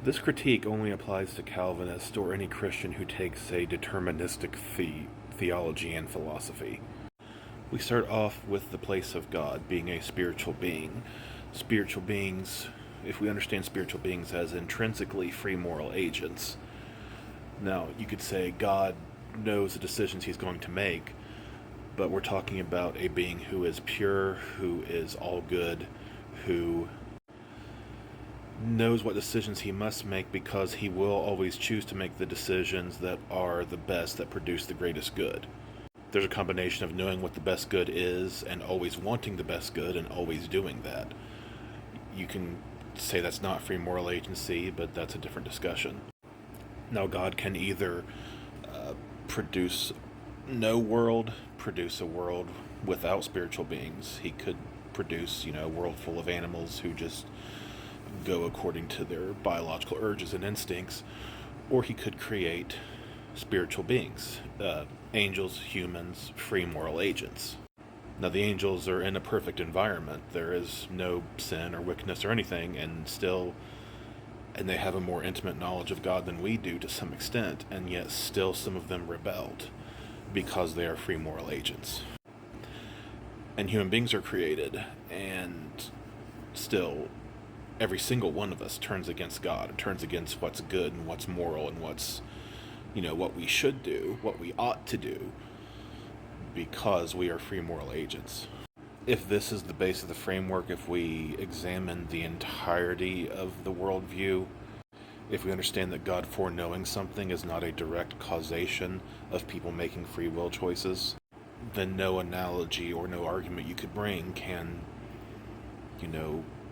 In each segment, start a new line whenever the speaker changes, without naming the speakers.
This critique only applies to Calvinists or any Christian who takes a deterministic theology and philosophy. We start off with the place of God being a spiritual being. Spiritual beings, if we understand spiritual beings as intrinsically free moral agents, now you could say God knows the decisions he's going to make, but we're talking about a being who is pure, who is all good, who knows what decisions he must make because he will always choose to make the decisions that are the best, that produce the greatest good. There's a combination of knowing what the best good is and always wanting the best good and always doing that. You can say that's not free moral agency, but that's a different discussion. Now, God can either produce no world, produce a world without spiritual beings. He could produce, a world full of animals who just go according to their biological urges and instincts, or he could create spiritual beings, angels, humans, free moral agents. Now, the angels are in a perfect environment. There is no sin or wickedness or anything, and they have a more intimate knowledge of God than we do to some extent, and yet still some of them rebelled because they are free moral agents. And human beings are created, and still every single one of us turns against God and turns against what's good and what's moral and what's, what we should do, what we ought to do, because we are free moral agents. If this is the base of the framework, if we examine the entirety of the worldview, if we understand that God foreknowing something is not a direct causation of people making free will choices, then no analogy or no argument you could bring can,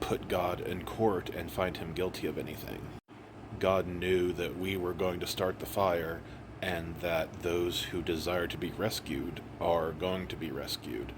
put God in court and find him guilty of anything. God knew that we were going to start the fire and that those who desire to be rescued are going to be rescued.